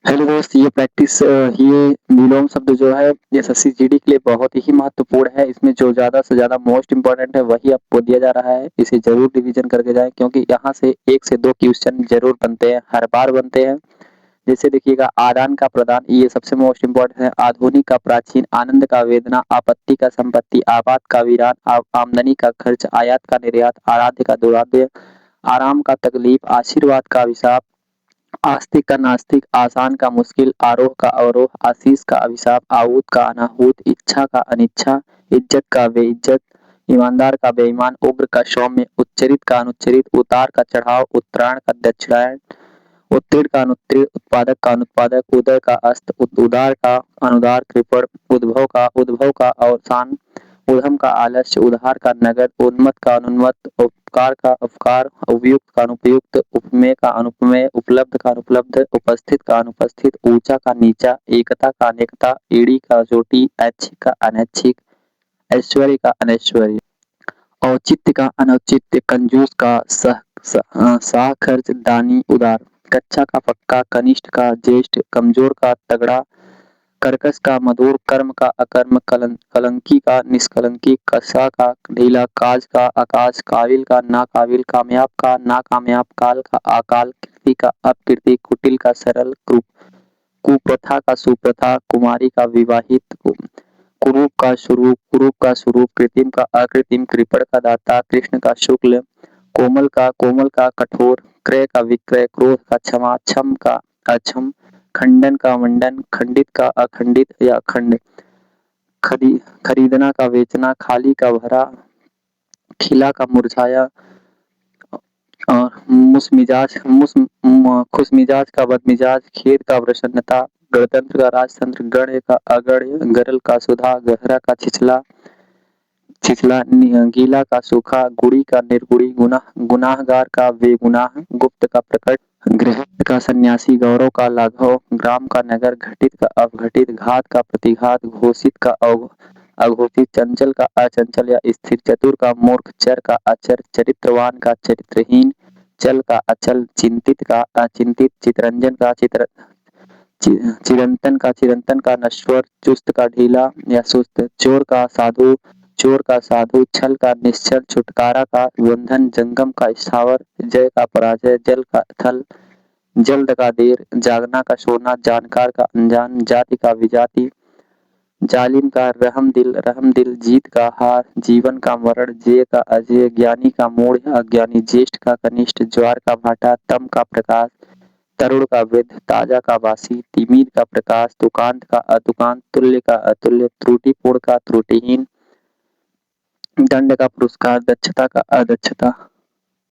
Hello दोस्त, ये विलोम शब्द जो है ये एसएससी-जीडी के लिए बहुत ही महत्वपूर्ण है। इसमें जो ज़्यादा से ज़्यादा मोस्ट इम्पोर्टेंट है वही आपको दिया जा रहा है। इसे ज़रूर रिवीजन करके जाएँ क्योंकि यहाँ से 1 से 2 क्वेश्चन ज़रूर बनते हैं, हर बार बनते हैं। जैसे देखिएगा, आदान का प्रदान ये सबसे मोस्ट इम्पोर्टेंट है। आधुनिक का प्राचीन, आनंद का वेदना, आपत्ति का संपत्ति, आपात का वीरान, आमदनी का खर्च, आयात का निर्यात, आराध्य का दुराध्य, आराम का तकलीफ, आशीर्वाद का अभिशाप, आस्तिक का नास्तिक, आसान का मुश्किल, आरोह का अवरोह, आशीष का अभिशाप, आहूत का अनाहूत, इच्छा का अनिच्छा, इज्जत का बेइज्जत, ईमानदार का बेईमान, उग्र का सौम्य, उच्चरित का अनुच्चरित, उतार का चढ़ाव, उत्तरायण का दक्षिणायन, उत्तीर्ण का अनुत्तीर्ण, उत्पादक का अनुत्पादक, उदय का अस्त, उदार का अनुदार, कृपण, उद्भव का अवसान, उद्यम का आलस्य, उधार का नगद, उन्मत्त का अनुन्मत्त, उपकार का उपकार, उपयुक्त का अनुपयुक्त, उपमेय का अनुपमेय, उपलब्ध का अनुपलब्ध, उपस्थित का अनुपस्थित, ऊंचा का नीचा, एकता का अनेकता, एड़ी का चोटी, ऐच्छिक का अनैच्छिक, ऐश्वर्य का अनैश्वर्य, औचित्य का अनौचित्य, कंजूस का साखर्च, दानी उदार, कच्चा का पक्का, कनिष्ठ का ज्येष्ठ, कमजोर का तगड़ा, कर्कश का मधुर, कर्म का अकर्म, कलंकी का निष्कलंकी, कसा का ढीला, काज का आकाश, काबिल का नाकाबिल, कामयाब का नाकामयाब, काल का अकाल, कीर्ति का अपकीर्ति, कुटिल का सरल, कुप्रथा का सुप्रथा, कुमारी का विवाहित, कुरूप का स्वरूप, कृत्रिम का अकृत्रिम, कृपण का दाता, कृष्ण का शुक्ल, कोमल का कठोर, क्रय का विक्रय, क्रोध का क्षमा, छम का अक्षम, खंडन का मंडन, खंडित का अखंडित या अखंड, खरीदना का बेचना, खाली का भरा, खिला का मुरझाया, और खुशमिजाज का बदमिजाज, खेद का प्रसन्नता, गणतंत्र का राजतंत्र, गण्य का अगण्य, गरल का सुधा, गहरा का छिछला, गीला का सूखा, गुड़ी का निर्गुड़ी, गुनाहगार का बेगुनाह, गुप्त का प्रकट, गृहस्थ का सन्यासी, गौरव का लाघव, ग्राम का नगर, घटित का अवघटित, घात का प्रतिघात, घोषित का अघोषित, चंचल का अचंचल या स्थिर, चतुर का मूर्ख, चर का अचर, चरित्रवान का चरित्रहीन, चल का अचल, चिंतित का अचिंतित, चिरंतन का नश्वर, चुस्त का ढीला या सुस्त, चोर का साधु, छल का निश्चल, छुटकारा का बंधन, जंगम का स्थावर, जय का पराजय, जल का थल, जल्द का देर, जागना का सोना, जानकार का अनजान, जाति का विजाति, जालिम का रहम दिल, जीत का हार, जीवन का मरण, जय का अजय, ज्ञानी का मूढ़ या अज्ञानी, ज्येष्ठ का कनिष्ठ, ज्वार का भाटा, तम का प्रकाश, तरुण का वृद्ध, ताजा का बासी, तिमिर का प्रकाश, तुकांत का अतुकांत, तुल्य का अतुल्य, त्रुटिपूर्ण का त्रुटिहीन, दंड का पुरस्कार, दक्षता का अदक्षता,